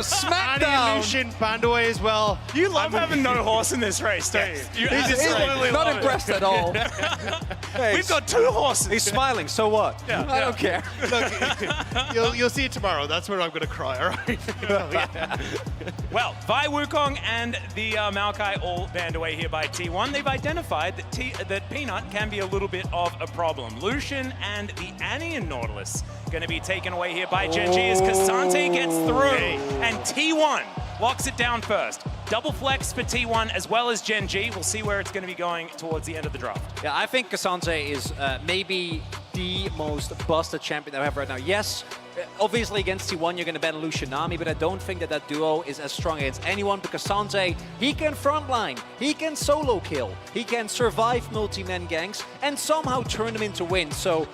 smackdown. And Lucian banned away as well. You love having no horse in this race, don't you? You He's absolutely not love impressed at all. Hey, We've got 2 horses. He's smiling, so what? Yeah, I don't care. Look, you'll see it tomorrow. That's where I'm going to cry, all right? Well, Vi Wukong and the Maokai all banned away here by T1. They've identified that Peanut can be a little bit of a problem. Lucian and the Anian Nautilus going to be taken away here by Genji as Cassante gets through. And T1 locks it down first. Double flex for T1 as well as Genji. We'll see where it's going to be going towards the end of the draft. Yeah, I think Cassante is maybe the most busted champion that we have right now. Yes, obviously against T1 you're going to ban Lucian Nami, but I don't think that that duo is as strong against anyone because Cassante, he can frontline, he can solo kill, he can survive multi-man ganks and somehow turn them into wins. So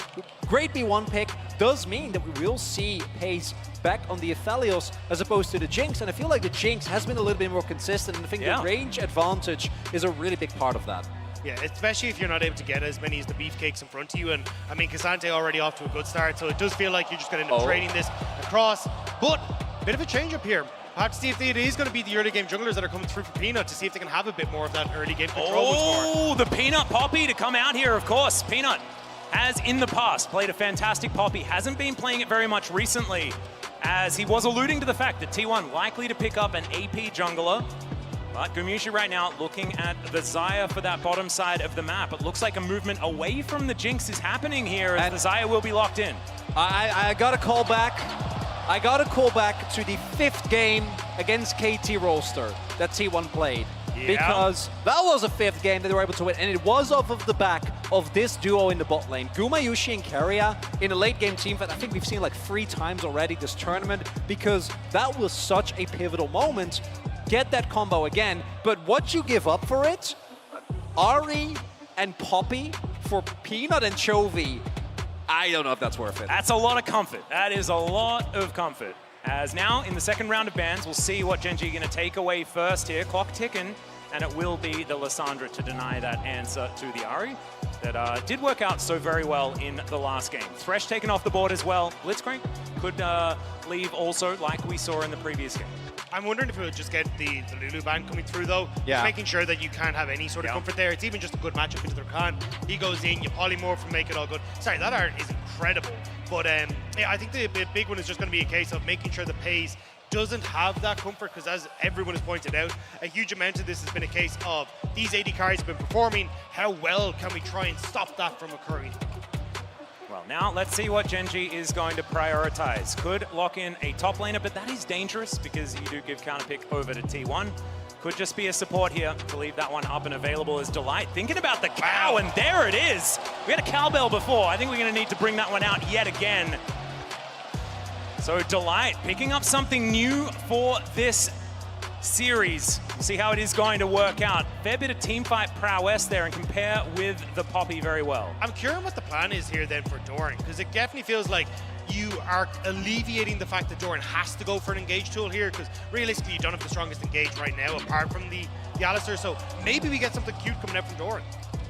great B1 pick does mean that we will see pace back on the Aphelios as opposed to the Jinx, and I feel like the Jinx has been a little bit more consistent, and I think the range advantage is a really big part of that. Yeah, especially if you're not able to get as many as the beefcakes in front of you. And I mean, Cassante already off to a good start, so it does feel like you're just going to end up trading this across. But a bit of a change up here. Perhaps see if it is going to be the early game junglers that are coming through for Peanut to see if they can have a bit more of that early game control. Oh, the Peanut Poppy to come out here, of course. Peanut has in the past played a fantastic Poppy, hasn't been playing it very much recently, as he was alluding to the fact that T1 likely to pick up an AP jungler. But Gumushi right now looking at the Xayah for that bottom side of the map. It looks like a movement away from the Jinx is happening here as the Xayah will be locked in. I got to call back. I got to call back to the 5th game against KT Rolster that T1 played. Yeah. Because that was a 5th game that they were able to win, and it was off of the back of this duo in the bot lane. Gumayushi and Keria in a late game team fight. I think we've seen like 3 times already this tournament because that was such a pivotal moment. Get that combo again, but what you give up for it, Ahri and Poppy for Peanut and Chovy, I don't know if that's worth it. That's a lot of comfort. That is a lot of comfort. As now, in the second round of bans, we'll see what Genji going to take away first here. Clock ticking, and it will be the Lissandra to deny that answer to the Ahri that did work out so very well in the last game. Thresh taken off the board as well. Blitzcrank could leave also, like we saw in the previous game. I'm wondering if we'll just get the Lulu ban coming through, though. Yeah. Just making sure that you can't have any sort of comfort there. It's even just a good matchup into their Khan. He goes in, you polymorph and make it all good. Sorry, that art is incredible. But yeah, I think the big one is just going to be a case of making sure the pace doesn't have that comfort, because as everyone has pointed out, a huge amount of this has been a case of these AD carries have been performing. How well can we try and stop that from occurring? Well, now let's see what Genji is going to prioritize. Could lock in a top laner, but that is dangerous because you do give counter pick over to T1. Could just be a support here to leave that one up and available as Delight. Thinking about the cow, and there it is. We had a cowbell before. I think we're going to need to bring that one out yet again. So Delight picking up something new for this series. See how it is going to work out. Fair bit of teamfight prowess there and compare with the Poppy very well. I'm curious what the plan is here then for Doran, because it definitely feels like you are alleviating the fact that Doran has to go for an engage tool here, because realistically you don't have the strongest engage right now apart from the Alistar, so maybe we get something cute coming out from Doran.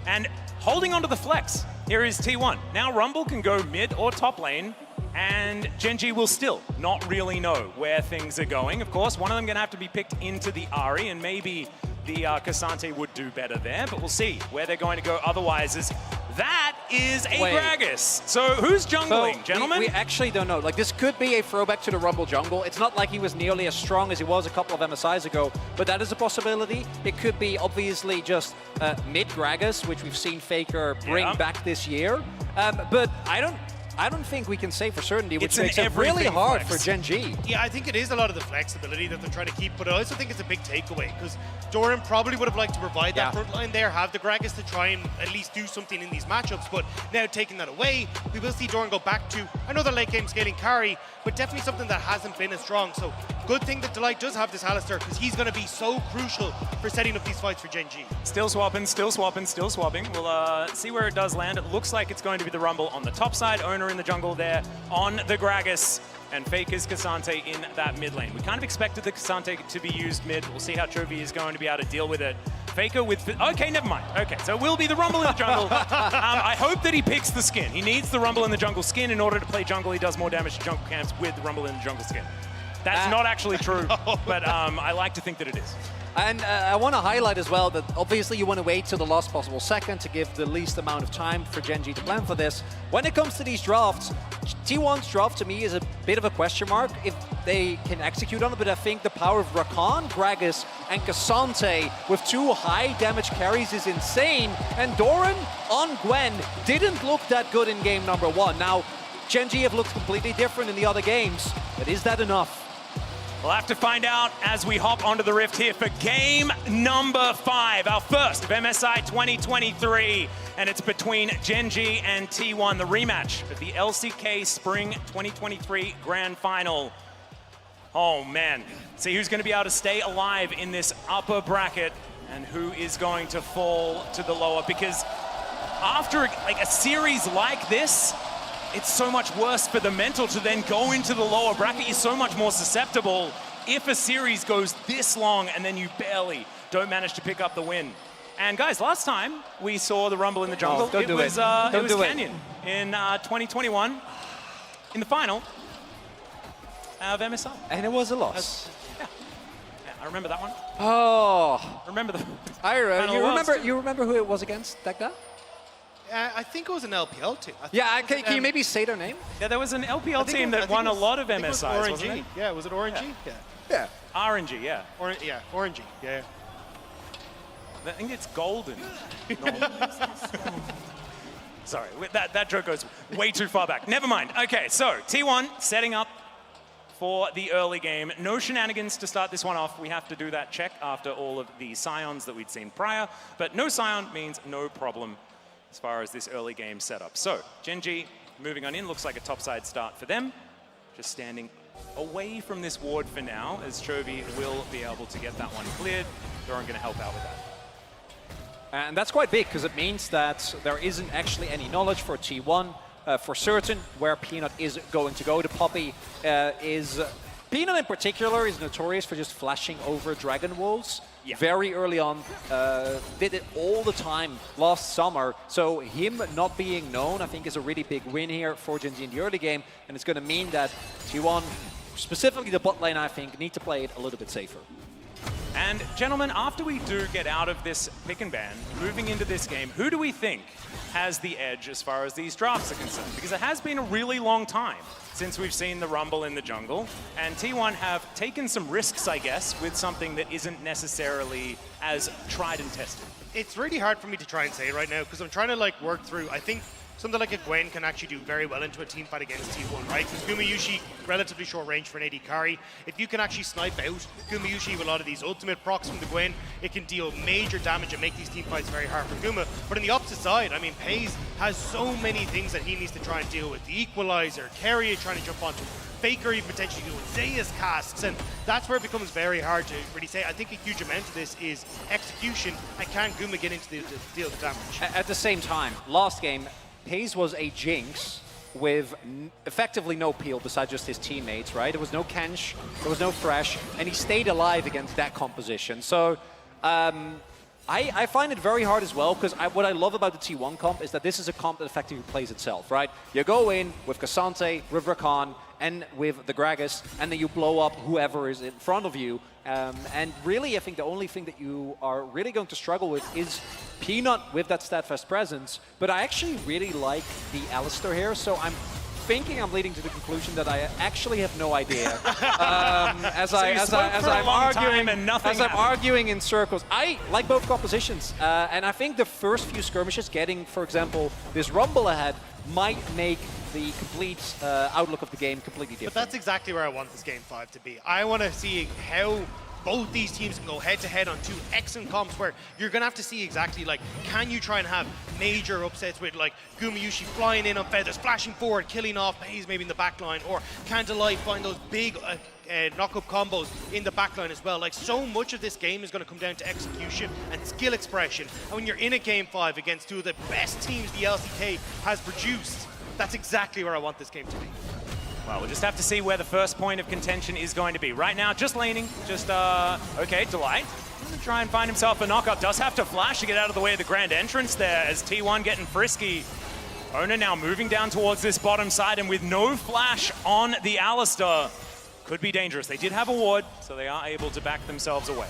And holding onto the flex, here is T1. Now Rumble can go mid or top lane, and Genji will still not really know where things are going. Of course, one of them going to have to be picked into the Ahri, and maybe the Cassante would do better there, but we'll see where they're going to go otherwise. That is a Gragas. So who's jungling, gentlemen? We actually don't know. Like, this could be a throwback to the Rumble jungle. It's not like he was nearly as strong as he was a couple of MSIs ago, but that is a possibility. It could be obviously just mid Gragas, which we've seen Faker bring back this year. But I don't think we can say for certainty, which makes it really hard for Genji. Yeah, I think it is a lot of the flexibility that they're trying to keep, but I also think it's a big takeaway, because Doran probably would have liked to provide that front line there, have the Gragas to try and at least do something in these matchups, but now taking that away, we will see Doran go back to another late game scaling carry, but definitely something that hasn't been as strong. So good thing that Delight does have this Alistar, because he's going to be so crucial for setting up these fights for Genji. Still swapping, still swapping, still swapping. We'll see where it does land. It looks like it's going to be the Rumble on the top side, Owner in the jungle there on the Gragas, and Faker's Cassante in that mid lane. We kind of expected the Cassante to be used mid. We'll see how Chovy is going to be able to deal with it. Faker with... Okay, never mind. Okay, so it will be the Rumble in the jungle. I hope that he picks the skin. He needs the Rumble in the jungle skin in order to play jungle. He does more damage to jungle camps with the Rumble in the jungle skin. That's not actually true, but I like to think that it is. And I want to highlight as well that obviously you want to wait till the last possible second to give the least amount of time for Gen G to plan for this. When it comes to these drafts, T1's draft to me is a bit of a question mark if they can execute on it, but I think the power of Rakan, Gragas, and Cassante with 2 high damage carries is insane. And Doran on Gwen didn't look that good in game number 1. Now, Gen G have looked completely different in the other games, but is that enough? We'll have to find out as we hop onto the Rift here for game number 5, our first of MSI 2023. And it's between Gen G and T1, the rematch of the LCK Spring 2023 Grand Final. Oh man, see who's going to be able to stay alive in this upper bracket and who is going to fall to the lower, because after like a series like this, it's so much worse for the mental to then go into the lower bracket. You're so much more susceptible if a series goes this long and then you barely don't manage to pick up the win. And guys, last time we saw the Rumble in the Jungle, it was Canyon in 2021 in the final of MSI. And it was a loss. Yeah, I remember that one. Oh. Remember the you remember who it was against, Dagda? I think it was an LPL team. Can you maybe say their name? Yeah, there was an LPL team that won a lot of MSIs, wasn't it? Yeah, was it RNG? Yeah. RNG, yeah. RNG, yeah. I think it's golden. Sorry, that joke goes way too far back. Never mind. Okay, so T1 setting up for the early game. No shenanigans to start this one off. We have to do that check after all of the Scions that we'd seen prior, but no Scion means no problem as far as this early game setup. So, Gen G moving on in, looks like a topside start for them. Just standing away from this ward for now, as Chovy will be able to get that one cleared. Doran going to help out with that. And that's quite big, because it means that there isn't actually any knowledge for T1 for certain where Peanut is going to go. The Poppy Peanut in particular is notorious for just flashing over Dragon Walls. Yeah. Very early on, did it all the time last summer. So him not being known, I think, is a really big win here for Gen Z in the early game. And it's going to mean that T1, specifically the bot lane, I think, need to play it a little bit safer. And gentlemen, after we do get out of this pick and ban, moving into this game, who do we think has the edge as far as these drafts are concerned? Because it has been a really long time since we've seen the Rumble in the jungle, and T1 have taken some risks, I guess, with something that isn't necessarily as tried and tested. It's really hard for me to try and say right now, because I'm trying to like work through, I think something like a Gwen can actually do very well into a team fight against T1, right? Because Gumayusi, relatively short range for an AD carry. If you can actually snipe out Gumayusi with a lot of these ultimate procs from the Gwen, it can deal major damage and make these team fights very hard for Guma. But on the opposite side, I mean, Paze has so many things that he needs to try and deal with. The Equalizer, Carrier trying to jump onto, Faker even potentially doing Zeus casks, and that's where it becomes very hard to really say. I think a huge amount of this is execution, and can Guma get into the deal the damage? At the same time, last game, Paze was a Jinx with effectively no peel besides just his teammates, right? There was no Kench, there was no Thresh, and he stayed alive against that composition. So I find it very hard as well, because what I love about the T1 comp is that this is a comp that effectively plays itself, right? You go in with Cassante, with Rakan, and with the Gragas, and then you blow up whoever is in front of you. And really, I think the only thing that you are really going to struggle with is Peanut with that Steadfast presence. But I actually really like the Alistar here, so I'm leading to the conclusion that I actually have no idea. As I'm arguing in circles, I like both compositions, and I think the first few skirmishes, getting, for example, this Rumble ahead, might make the complete outlook of the game completely different. But that's exactly where I want this Game 5 to be. I want to see how both these teams can go head-to-head on two excellent comps where you're going to have to see exactly, like, can you try and have major upsets with, like, Gumayusi flying in on feathers, flashing forward, killing off Paze maybe in the backline, or can Delight find those big knock-up combos in the backline as well? Like, so much of this game is going to come down to execution and skill expression. And when you're in a Game 5 against two of the best teams the LCK has produced, that's exactly where I want this game to be. Well, we'll just have to see where the first point of contention is going to be. Right now, just laning, okay, Delight. Gonna try and find himself a knockup. Does have to flash to get out of the way of the grand entrance there as T1 getting frisky. Ona now moving down towards this bottom side, and with no flash on the Alistar, could be dangerous. They did have a ward, so they are able to back themselves away.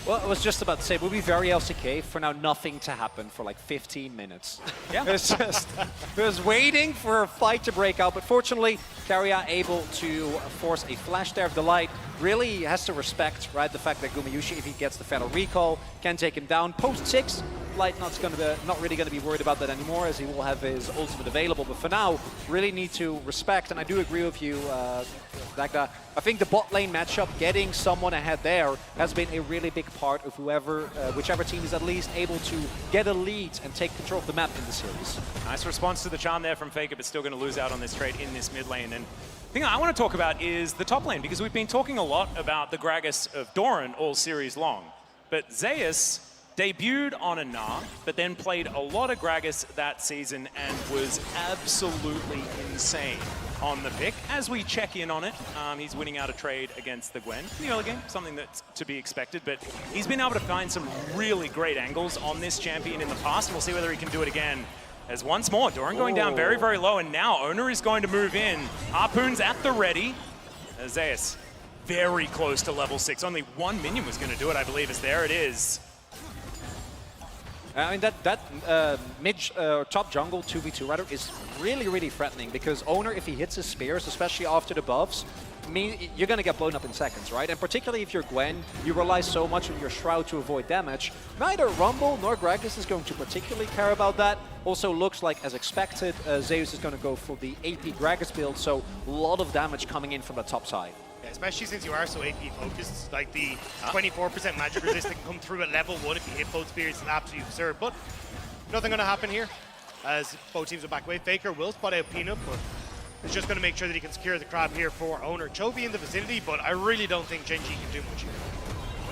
Well, I was just about to say, it would be very LCK for now nothing to happen for like 15 minutes. Yeah. It was waiting for a fight to break out, but fortunately, Carrier able to force a flash there of the light. Really has to respect, right, the fact that Gumayushi, if he gets the Fatal Recall, can take him down. Post 6, Light not really going to be worried about that anymore, as he will have his ultimate available. But for now, really need to respect, and I do agree with you, Dagda. I think the bot lane matchup, getting someone ahead there, has been a really big part of whichever team is at least able to get a lead and take control of the map in the series. Nice response to the charm there from Faker, but still going to lose out on this trade in this mid lane. And the thing I want to talk about is the top lane, because we've been talking a lot about the Gragas of Doran all series long. But Zeus debuted on a Gnar, but then played a lot of Gragas that season and was absolutely insane on the pick. As we check in on it, he's winning out a trade against the Gwen in the early game, something that's to be expected, but he's been able to find some really great angles on this champion in the past, and we'll see whether he can do it again. As once more, Doran going down very, very low, and now Owner is going to move in. Harpoon's at the ready. Zeus very close to level 6. Only one minion was going to do it, I believe, as there it is. I mean, that top jungle 2v2 rather is really, really threatening, because Owner, if he hits his spears, especially after the buffs, you're going to get blown up in seconds, right? And particularly if you're Gwen, you rely so much on your Shroud to avoid damage. Neither Rumble nor Gragas is going to particularly care about that. Also looks like, as expected, Zeus is going to go for the AP Gragas build, so a lot of damage coming in from the top side. Yeah, especially since you are so AP focused, like the 24% magic resist that can come through at level 1 if you hit both spears is absolutely absurd. But nothing going to happen here, as both teams are back away. Faker will spot out Peanut, but is just going to make sure that he can secure the crab here for Owner. Chovy in the vicinity, but I really don't think Genji can do much here.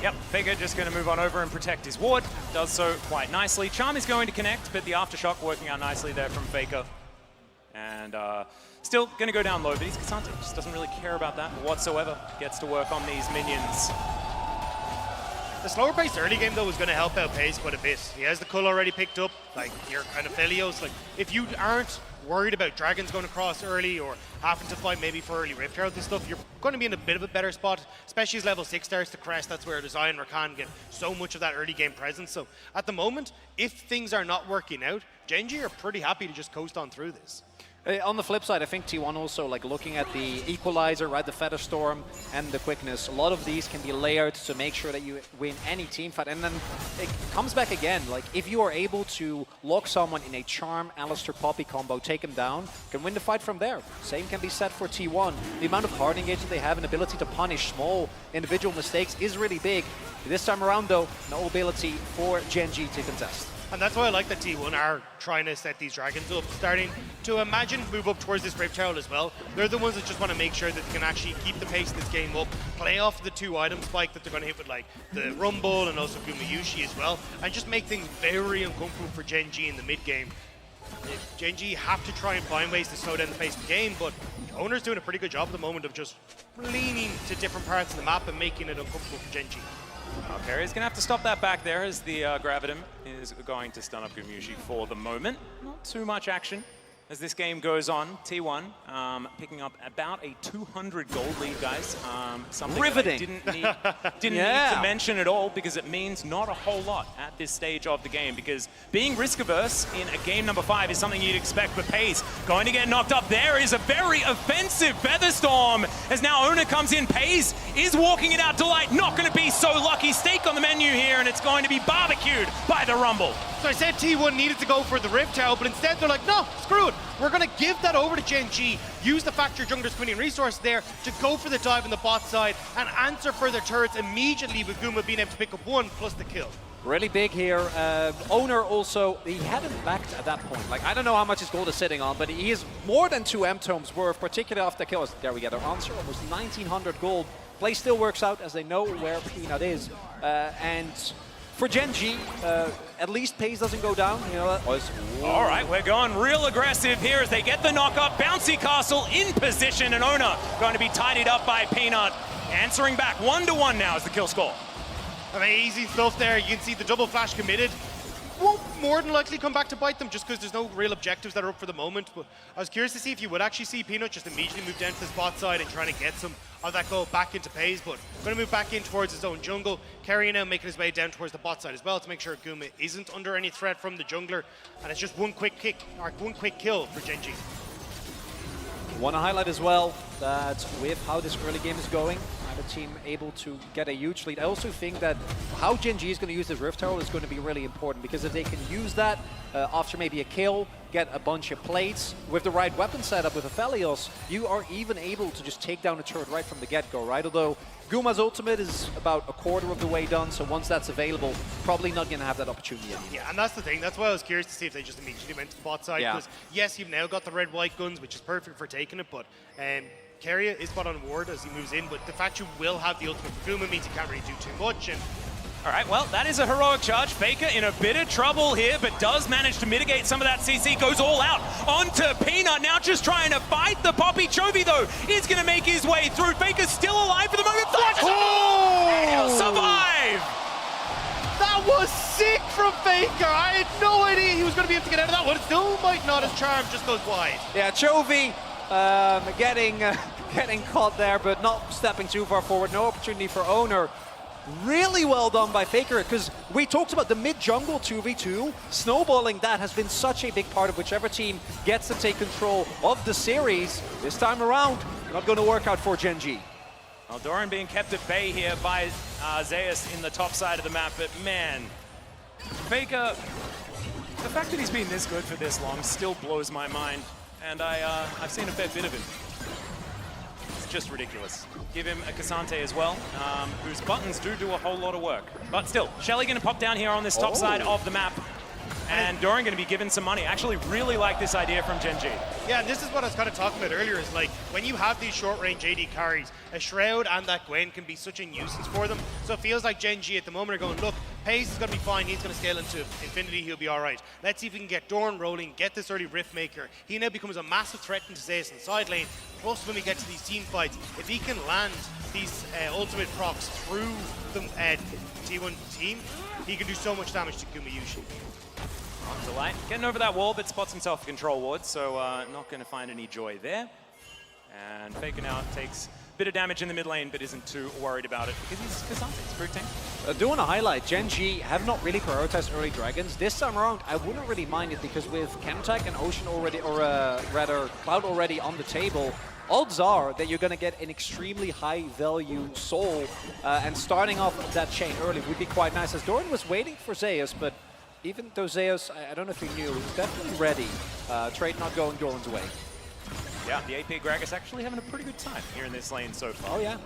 Yep, Faker just going to move on over and protect his ward. Does so quite nicely. Charm is going to connect, but the Aftershock working out nicely there from Faker. And still going to go down low, but he's Cassante. Just doesn't really care about that whatsoever. Gets to work on these minions. The slower paced early game, though, is going to help out Pace quite a bit. He has the Cull already picked up, like your kind of Felios. Like, if you aren't worried about dragons going across early or having to fight maybe for early Rift Herald and stuff, you're going to be in a bit of a better spot, especially as level 6 starts to crest. That's where Desire and Rakan get so much of that early game presence. So at the moment, if things are not working out, Genji are pretty happy to just coast on through this. On the flip side, I think T1 also, like, looking at the equalizer, right, the Feather Storm and the quickness, a lot of these can be layered to make sure that you win any team fight. And then it comes back again, like, if you are able to lock someone in a Charm, Alistair, Poppy combo, take him down, can win the fight from there. Same can be said for T1. The amount of hard engagement they have and ability to punish small individual mistakes is really big. This time around, though, no ability for Genji to contest. And that's why I like that T1 are trying to set these dragons up, starting to imagine move up towards this Rift Herald as well. They're the ones that just want to make sure that they can actually keep the pace of this game up, play off the 2-item spike that they're going to hit with, like the Rumble and also Gumayushi as well, and just make things very uncomfortable for Genji in the mid game. Genji have to try and find ways to slow down the pace of the game, but Owner's doing a pretty good job at the moment of just leaning to different parts of the map and making it uncomfortable for Genji. Okay, he's going to have to stop that back there, as the Gravitum is going to stun up Gumayushi for the moment. Not too much action as this game goes on. T1 picking up about a 200 gold lead, guys. Something riveting. That I didn't need to mention at all, because it means not a whole lot at this stage of the game, because being risk averse in a game number 5 is something you'd expect, but Pace going to get knocked up. There is a very offensive Featherstorm as now Owner comes in. Pace is walking it out to Light, not going to be so lucky. Steak on the menu here, and it's going to be barbecued by the Rumble. So I said T1 needed to go for the Rift Herald, but instead they're like, no, screw it. We're going to give that over to Genji, use the fact your jungler's winning resource there to go for the dive on the bot side and answer for their turrets immediately, with Guma being able to pick up 1 plus the kill. Really big here. Owner also, he hadn't backed at that point. Like, I don't know how much his gold is sitting on, but he is more than 2 M-tomes worth, particularly after kills. There we get our answer, almost 1900 gold. Play still works out, as they know where Peanut is. And for Genji, at least pace doesn't go down. You know, all right, we're going real aggressive here as they get the knock up. Bouncy Castle in position, and Owner going to be tidied up by Peanut. Answering back 1-1 now is the kill score. Amazing stuff there. You can see the double flash committed. won't more than likely come back to bite them just because there's no real objectives that are up for the moment. But I was curious to see if you would actually see Peanut just immediately move down to the spot side and trying to get some of that goal back into Pays. But going to move back in towards his own jungle. Kerry now making his way down towards the bot side as well to make sure Guma isn't under any threat from the jungler. And it's just one quick kill for Gen G. Want to highlight as well that with how this early game is going, the team able to get a huge lead. I also think that how Gen G is going to use this Rift Herald is going to be really important, because if they can use that after maybe a kill, get a bunch of plates, with the right weapon setup with Aphelios, you are even able to just take down a turret right from the get-go, right? Although Guma's ultimate is about a quarter of the way done, so once that's available, probably not going to have that opportunity anymore. Yeah, and that's the thing. That's why I was curious to see if they just immediately went to the bot side, because yes, you've now got the red-white guns, which is perfect for taking it, but Keria is spot on ward as he moves in, but the fact you will have the ultimate for Guma means you can't really do too much. And all right, well, that is a heroic charge. Faker in a bit of trouble here, but does manage to mitigate some of that CC. Goes all out onto Peanut, now just trying to fight the Poppy. Chovy, though, is going to make his way through. Faker's still alive for the moment. And he'll survive! That was sick from Faker. I had no idea he was going to be able to get out of that one. Still might not. His charm just goes wide. Yeah, Chovy getting caught there, but not stepping too far forward. No opportunity for Owner. Really well done by Faker, because we talked about the mid-jungle 2v2. Snowballing that has been such a big part of whichever team gets to take control of the series. This time around, not going to work out for Gen G. Well, Doran being kept at bay here by Zeus in the top side of the map, but man, Faker, the fact that he's been this good for this long still blows my mind, and I've seen a fair bit of him. It's just ridiculous. Give him a Cassante as well, whose buttons do a whole lot of work. But still, Shelly going to pop down here on this top side of the map. And Doran going to be given some money. I actually really like this idea from Gen G. Yeah, and this is what I was kind of talking about earlier, is like, when you have these short-range AD carries, a Shroud and that Gwen can be such a nuisance for them. So it feels like Gen G at the moment are going, look, Pays is going to be fine, he's going to scale into infinity, he'll be all right. Let's see if we can get Doran rolling, get this early Rift Maker. He now becomes a massive threat into Zeus in the side lane. Plus, when we get to these team fights, if he can land these ultimate procs through the T1 team, he can do so much damage to Gumayushi. Delight getting over that wall, but spots himself a control ward, so not going to find any joy there. And Faker now takes a bit of damage in the mid lane, but isn't too worried about it because he's Cassante, he's pretty tank. Do want to highlight, Gen G have not really prioritized early dragons. This time around, I wouldn't really mind it, because with Chemtech and Ocean already, or rather Cloud already on the table, odds are that you're going to get an extremely high value soul, and starting off that chain early would be quite nice, as Doran was waiting for Zeus, but even though Zeus, I don't know if he knew, he's definitely ready. Trade not going Doran's way. Yeah, the AP Gragas actually having a pretty good time here in this lane so far. Oh yeah.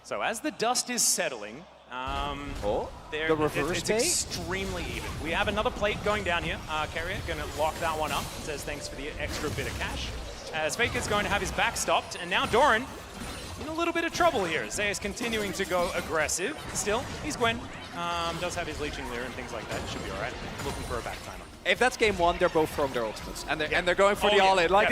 So as the dust is settling, the reverse it's extremely even. We have another plate going down here. Carrier going to lock that one up. Says thanks for the extra bit of cash. As Faker's going to have his back stopped, and now Doran in a little bit of trouble here. Zeus continuing to go aggressive. Still, he's Gwen. Does have his leeching there and things like that. Should be all right. Looking for a back timer. If that's game one, they're both throwing their ultimates, and they're going for the all-in. Like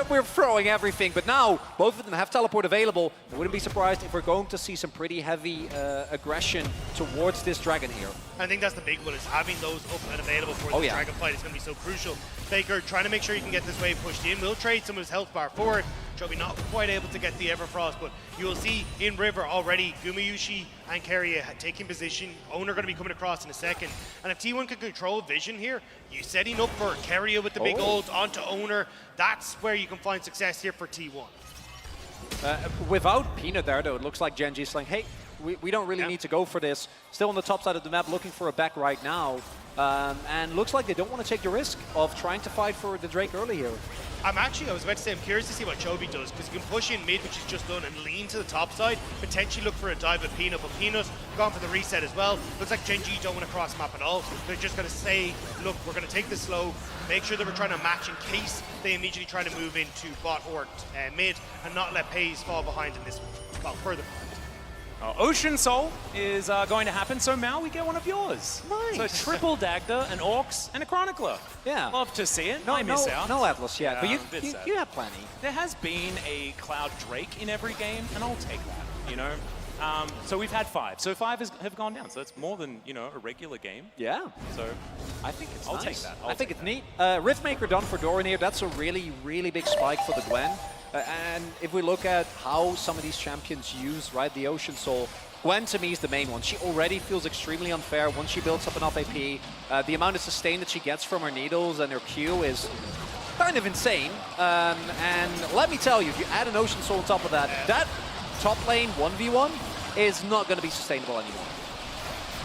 we're throwing everything, but now both of them have teleport available. I wouldn't be surprised if we're going to see some pretty heavy aggression towards this dragon here. I think that's the big one, is having those up and available for the dragon fight is going to be so crucial. Faker trying to make sure he can get this wave pushed in. Will trade some of his health bar for it. Joby not quite able to get the Everfrost, but you will see in River already Gumayushi and Keria taking position. Owner going to be coming across in a second. And if T1 can control vision here, you setting up for Keria with the big ult onto Owner, that's where you can find success here for T1. Without Peanut there, though, it looks like Gen G's saying, hey, we don't really need to go for this. Still on the top side of the map, looking for a back right now. And looks like they don't want to take the risk of trying to fight for the Drake early here. I was about to say, I'm curious to see what Chovy does, because you can push in mid, which he's just done, and lean to the top side, potentially look for a dive at Peanut, but Peanut gone for the reset as well. Looks like Gen G don't want to cross map at all. They're just going to say, look, we're going to take this slow, make sure that we're trying to match in case they immediately try to move into bot or mid, and not let Pays fall behind in this one. Well, further. Ocean Soul is going to happen, so Mal, we get one of yours. Nice. So triple Dagda, an Orcs, and a Chronicler. Yeah. Love to see it. I miss out. No Atlas yet, Yeah, but you have plenty. There has been a Cloud Drake in every game, and I'll take that, you know? So we've had 5. So 5 have gone down. So that's more than, you know, a regular game. Yeah. So I think it's I'll nice. take that. I think it's neat. Riftmaker done for Doran here. That's a really, really big spike for the Gwen. And if we look at how some of these champions use, right, the Ocean Soul, Gwen to me is the main one. She already feels extremely unfair once she builds up enough AP. The amount of sustain that she gets from her needles and her Q is kind of insane. And let me tell you, if you add an Ocean Soul on top of that, that top lane 1v1 is not going to be sustainable anymore.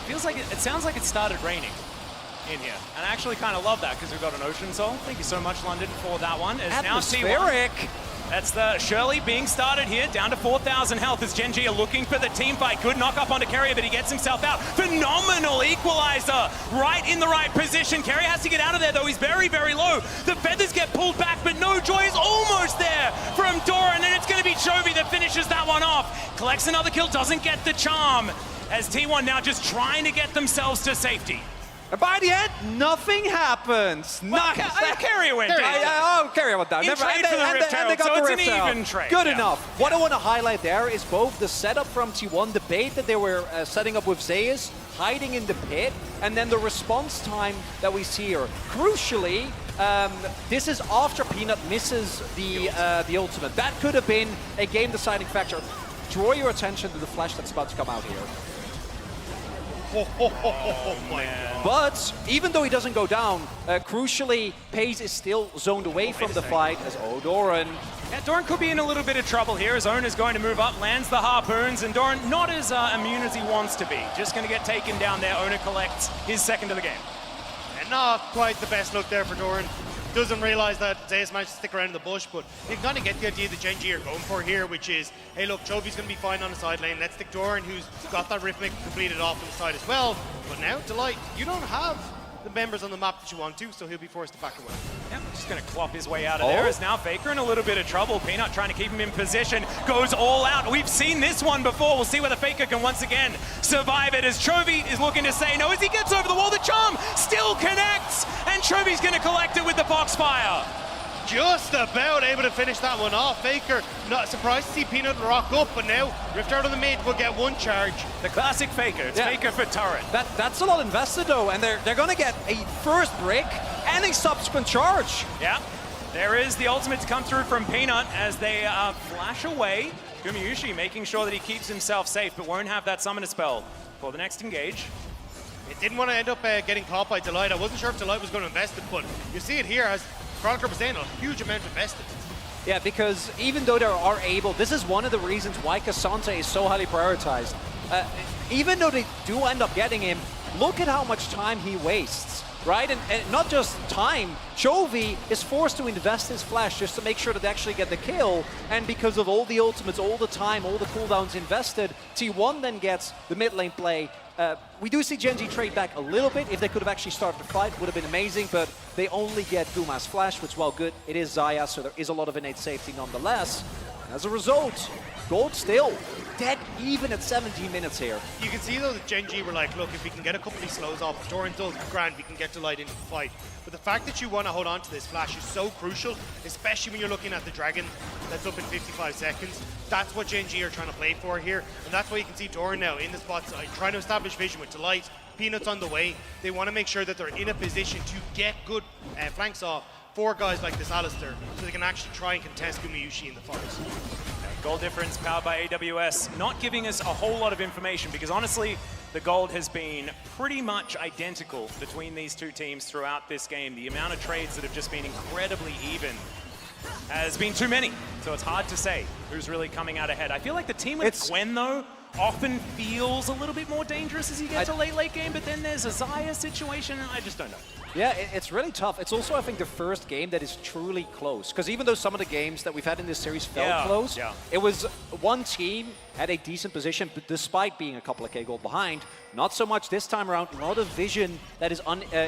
Feels like it sounds like it started raining in here. And I actually kind of love that because we've got an Ocean Soul. Thank you so much, London, for that one. As now Atmospheric. That's the Shirley being started here, down to 4,000 health as Gen G are looking for the team fight. Good knock up onto Carrier, but he gets himself out. Phenomenal equalizer, right in the right position. Carrier has to get out of there, though. He's very, very low. The feathers get pulled back, but no joy is almost there from Doran, and it's going to be Chovy that finishes that one off. Collects another kill, doesn't get the charm, as T1 now just trying to get themselves to safety. And by the end, nothing happens. Well, Carrier went down. Carrier went down. In trade for the Rift Herald, so it's an even trade. Good enough. What I want to highlight there is both the setup from T1, the bait that they were setting up with Zeus, hiding in the pit, and then the response time that we see here. Crucially, this is after Peanut misses the ultimate. That could have been a game-deciding factor. Draw your attention to the flash that's about to come out here. Man. But even though he doesn't go down, crucially, Pace is still zoned away from the fight as Doran. Yeah, Doran could be in a little bit of trouble here. His own is going to move up, lands the harpoons, and Doran not as immune as he wants to be. Just going to get taken down there. Owner collects his second of the game. And not quite the best look there for Doran. Doesn't realize that Zeus managed to stick around in the bush, but you can kind of get the idea that Gen G are going for here, which is, hey look, Chovy's going to be fine on the side lane. Let's stick Doran, who's got that Riftmaker completed off on the side as well. But now, Delight, you don't have the members on the map that you want to, so he'll be forced to back away. Yep, just going to clop his way out of there. Is now Faker in a little bit of trouble. Peanut trying to keep him in position. Goes all out. We've seen this one before. We'll see whether Faker can once again survive it as Chovy is looking to say no. As he gets over the wall, the charm still connects. And Chovy's going to collect it with the Foxfire. Just about able to finish that one off. Faker, not surprised to see Peanut rock up, but now Rift out on the mid will get one charge. The classic Faker. It's Faker for turret. That's a lot invested though, and they're going to get a first break and a subsequent charge. Yeah, there is the ultimate to come through from Peanut as they flash away. Gumayushi making sure that he keeps himself safe, but won't have that summoner spell for the next engage. It didn't want to end up getting caught by Delight. I wasn't sure if Delight was going to invest it, but you see it here as Chronicler was saying, a huge amount invested. Yeah, because even though they are able, this is one of the reasons why Cassante is so highly prioritized. Even though they do end up getting him, look at how much time he wastes, right? And not just time, Chovy is forced to invest his flash just to make sure that they actually get the kill, and because of all the ultimates, all the time, all the cooldowns invested, T1 then gets the mid lane play. We do see Gen G trade back a little bit. If they could have actually started the fight, would have been amazing, but they only get Guma's flash, which, well, good. It is Xayah, so there is a lot of innate safety nonetheless. As a result, Gold still dead even at 17 minutes here. You can see though that Gen G were like, look, if we can get a couple of these slows off, Doran does grand, we can get Delight into the fight. But the fact that you want to hold on to this flash is so crucial, especially when you're looking at the Dragon that's up in 55 seconds. That's what Gen G are trying to play for here, and that's why you can see Doran now in the spots, trying to establish vision with Delight. Peanuts on the way. They want to make sure that they're in a position to get good flanks off for guys like this Alistair, so they can actually try and contest Gumayushi in the fights. Gold difference powered by AWS, not giving us a whole lot of information because honestly, the gold has been pretty much identical between these two teams throughout this game. The amount of trades that have just been incredibly even has been too many, so it's hard to say who's really coming out ahead. I feel like the team with Gwen, though, often feels a little bit more dangerous as you get to late game, but then there's a Xayah situation, and I just don't know. Yeah, it's really tough. It's also, I think, the first game that is truly close. Because even though some of the games that we've had in this series felt close, it was one team had a decent position, but despite being a couple of K gold behind, not so much this time around. A lot of vision that is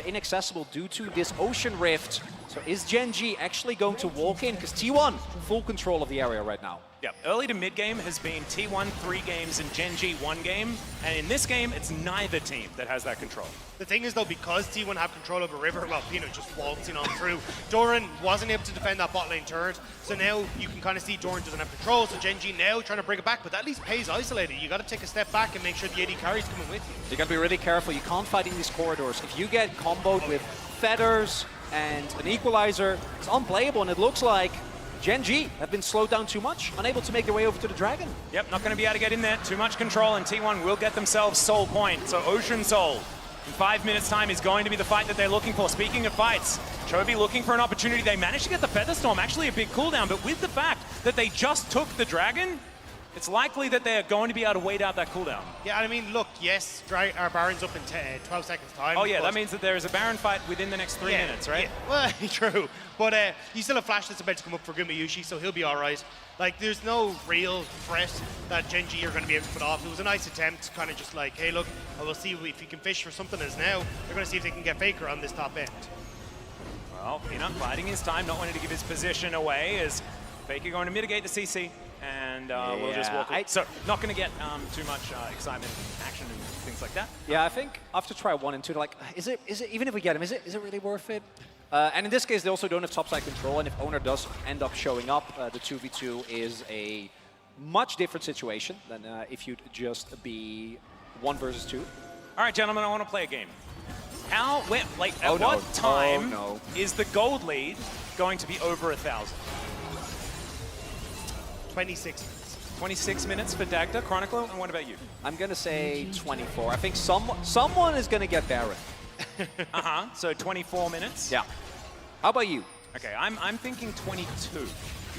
inaccessible due to this Ocean Rift. So is Gen G actually going to walk in? Because T1, full control of the area right now. Yeah, early to mid game has been T1 3 games and Gen G 1 game, and in this game, it's neither team that has that control. The thing is though, because T1 have control of of a river. Well, Peanut just waltzing on through. Doran wasn't able to defend that bot lane turret, so now you can kind of see Doran doesn't have control, so Genji now trying to bring it back, but at least Pei's isolated. You got to take a step back and make sure the AD carry's coming with you. You got to be really careful. You can't fight in these corridors. If you get comboed with feathers and an equalizer, it's unplayable, and it looks like Genji have been slowed down too much, unable to make their way over to the Dragon. Yep, not going to be able to get in there. Too much control, and T1 will get themselves Soul Point. So Ocean Soul, in 5 minutes' time, is going to be the fight that they're looking for. Speaking of fights, Chovy looking for an opportunity. They managed to get the Feather Storm, actually a big cooldown, but with the fact that they just took the Dragon, it's likely that they're going to be able to wait out that cooldown. Yeah, I mean, look, yes, our Baron's up in 12 seconds' time. Oh yeah, that means that there is a Baron fight within the next 3 minutes, right? Yeah. Well, true. But you still have Flash that's about to come up for Gumayushi, so he'll be all right. Like, there's no real threat that Genji are going to be able to put off. It was a nice attempt, kind of just like, hey, look, we'll see if you can fish for something. As now, they're going to see if they can get Faker on this top end. Well, Peanut biding his time, not wanting to give his position away, as Faker going to mitigate the CC, and we'll just walk away. So, not going to get too much excitement, action, and things like that. Yeah, I think after try 1 and 2, they're like, is it even if we get him, is it really worth it? And in this case, they also don't have topside control, and if Owner does end up showing up, the 2v2 is a much different situation than if you'd just be 1 versus 2. All right, gentlemen, I want to play a game. At Oh, no. what time Oh, no. is the gold lead going to be over 1,000? 26 minutes. 26 minutes for Dagda, Chronicler, and what about you? I'm going to say 24. I think someone is going to get Baron. So 24 minutes? Yeah. How about you? Okay, I'm thinking 22.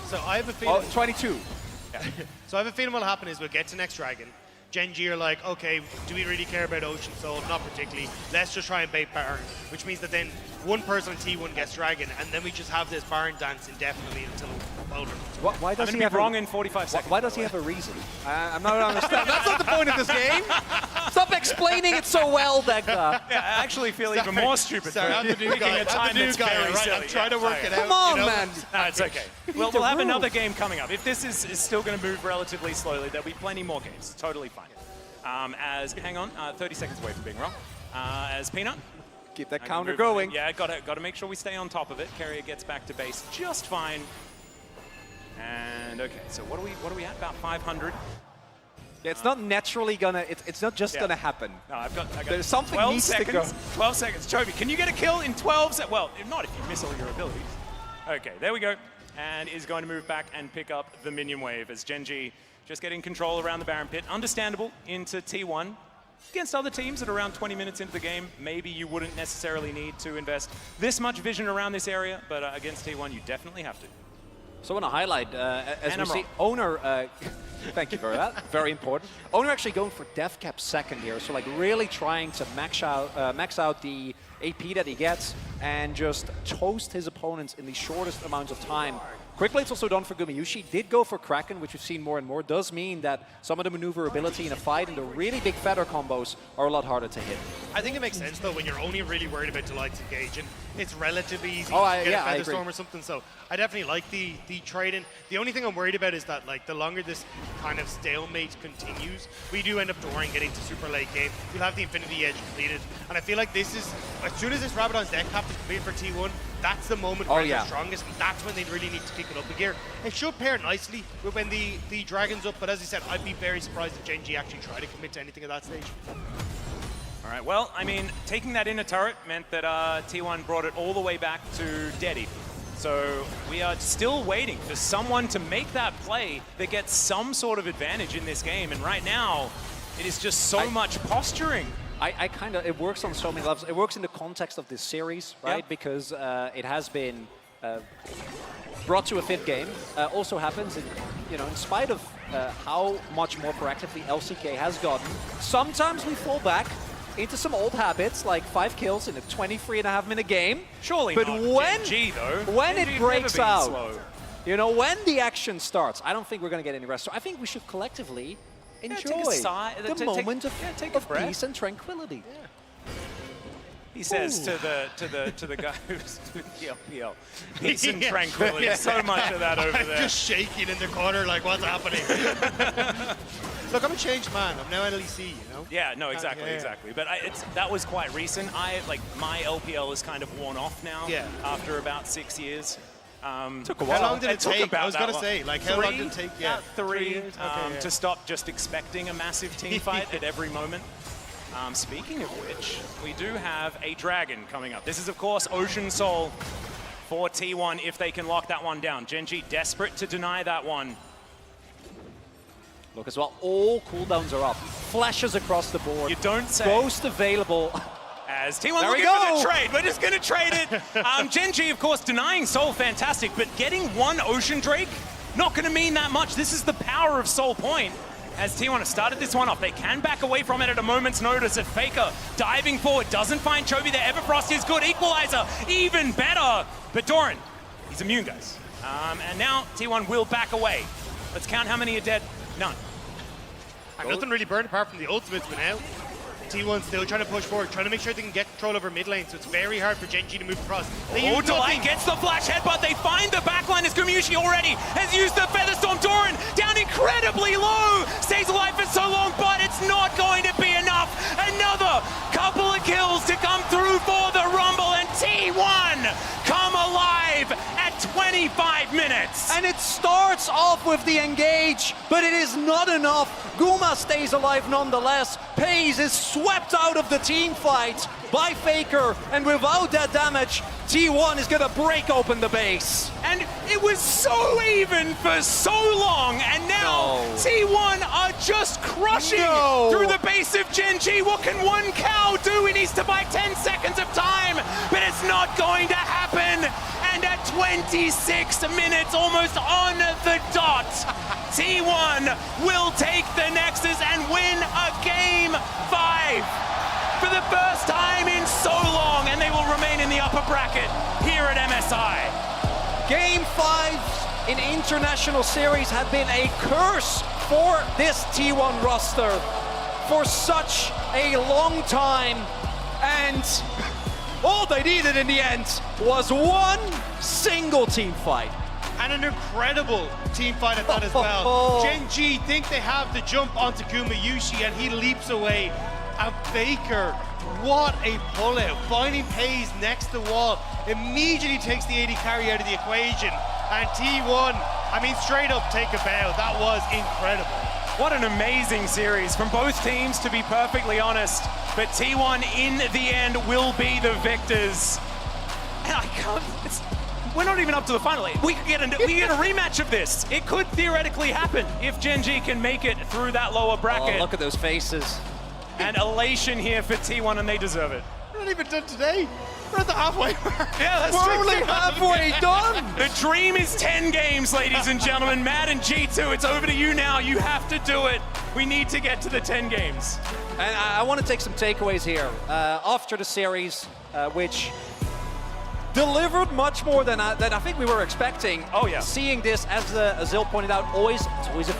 So I have a feeling. Oh, 22. Yeah. So I have a feeling what'll happen is we'll get to next Dragon. Genji are like, okay, do we really care about Ocean Soul? Not particularly. Let's just try and bait Baron, which means that then one person on T1 gets Dragon, and then we just have this Baron dance indefinitely until Boulder. Why I'm does going to he be have wrong in 45 seconds. Why does he have a reason? I'm not understanding. That's not the point of this game. Stop explaining it so well, Dagda. Yeah, I actually feel even more stupid Sorry, for I'm the new picking guy. a time that's very right? silly. I'm trying to work it out. Come on, you know? man. No, it's okay. Well, we'll have another game coming up. If this is still going to move relatively slowly, there'll be plenty more games. Totally fine. Hang on, 30 seconds away from being wrong. As Peanut. Keep that I can counter move going. on. Yeah, got to make sure we stay on top of it. Carrier gets back to base just fine. And okay, so what are we at? About 500. Yeah, it's not naturally gonna. It's not just gonna happen. No, I got There's something 12 needs seconds. to go. 12 seconds. Chovy, can you get a kill in 12 seconds? Well, if not, if you miss all your abilities. Okay, there we go. And is going to move back and pick up the minion wave as Genji just getting control around the Baron Pit. Understandable into T1. Against other teams at around 20 minutes into the game, maybe you wouldn't necessarily need to invest this much vision around this area, but against T1, you definitely have to. So I want to highlight, as And we I'm see, wrong. Owner, thank you for that, very important. Owner actually going for death cap second here, so like really trying to max out the AP that he gets and just toast his opponents in the shortest amounts of time. Quickly, it's also done for Gumayushi. Did go for Kraken, which we've seen more and more. Does mean that some of the maneuverability in a fight and the really big feather combos are a lot harder to hit. I think it makes sense though when you're only really worried about Delight's engage, and it's relatively easy Oh, to get yeah, a I Feather agree. Storm or something. So I definitely like the trade in. The only thing I'm worried about is that like the longer this kind of stalemate continues, we do end up Doran getting to super late game. You'll have the Infinity Edge completed, and I feel like this is as soon as this Rabadon's deck cap is completed for T1, that's the moment where they're strongest, and that's when they really need to kick it up a gear. It should pair nicely with when the Dragon's up, but as I said, I'd be very surprised if Genji actually tried to commit to anything at that stage. All right, well, I mean, taking that inner turret meant that T1 brought it all the way back to Dedi. So we are still waiting for someone to make that play that gets some sort of advantage in this game. And right now, it is just so much posturing. I kind of, it works on so many levels. It works in the context of this series, right? Yep. Because it has been brought to a fifth game. Also happens, in spite of how much more proactively LCK has gotten, sometimes we fall back into some old habits, like 5 kills in a 23.5-minute game. Surely but not when, Genji, though. when Genji it have never breaks been out, slow. when the action starts, I don't think we're going to get any rest. So I think we should collectively enjoy the moment of breath. peace and tranquility. He says to the guy who's with the LPL, peace and tranquility. So much of that over there. Just shaking in the corner like, what's happening? Look, I'm a changed man. I'm now LEC, you know? Yeah, no, exactly, yeah. exactly. But that was quite recent. My LPL is kind of worn off now. Yeah. After about 6 years. Took a while. How long did it took take? about I was that going to long. say, like, how long did it take? Yeah, 3 years. Okay, to stop just expecting a massive team fight at every moment. Speaking of which, we do have a dragon coming up. This is, of course, Ocean Soul for T1 if they can lock that one down. Gen.G desperate to deny that one. Look as well, all cooldowns are up. Flashes across the board. You don't say. Ghost available. As T1 There we looking for go. the trade. We're just going to trade it. Gen.G, of course, denying Soul, fantastic. But getting one Ocean Drake, not going to mean that much. This is the power of Soul Point. As T1 has started this one off, they can back away from it at a moment's notice. At Faker diving forward, doesn't find Chovy there. Everfrost is good. Equalizer, even better. But Doran, he's immune, guys. And now T1 will back away. Let's count how many are dead. None. And nothing really burned apart from the ultimates, but now T1 still trying to push forward, trying to make sure they can get control over mid lane, so it's very hard for Gen.G to move across. They use Delay nothing. gets the flash headbutt. They find the backline as Gumayushi already has used the Featherstorm. Doran down incredibly low. Stays alive for so long, but it's not going to be enough. Another couple of kills to come through for the Rumble, and T1 come alive at 25 minutes. And it starts off with the engage, but it is not enough. Guma stays alive nonetheless. Pays is swept out of the team fight by Faker, and without that damage, T1 is gonna break open the base. And it was so even for so long, and now No. T1 are just crushing No. through the base of Gen.G. What can one cow do? He needs to buy 10 seconds of time, but it's not going to happen. And at 26 minutes, almost on the dot, T1 will take the Nexus and win a Game 5 for the first time in so long, and they will remain in the upper bracket here at MSI. Game 5 in International Series have been a curse for this T1 roster for such a long time, and all they needed in the end was one single team fight. And an incredible team fight at that as well. Gen.G think they have the jump onto Gumayushi, and he leaps away. And Baker, what a pullout. Finding Pays next to the wall, immediately takes the AD carry out of the equation. And T1, I mean, straight up take a bow. That was incredible. What an amazing series from both teams, to be perfectly honest. But T1 in the end will be the victors. And I can't, we're not even up to the final. We could get a rematch of this. It could theoretically happen if Gen.G can make it through that lower bracket. Oh, look at those faces. And elation here for T1, and they deserve it. We're not even done today. We're at the halfway mark. Yeah, that's We're true. only halfway done. The dream is 10 games, ladies and gentlemen. Matt and G2, it's over to you now. You have to do it. We need to get to the 10 games. And I want to take some takeaways here. After the series, which delivered much more than I think we were expecting. Oh, yeah. Seeing this, as Azil pointed out, it's always a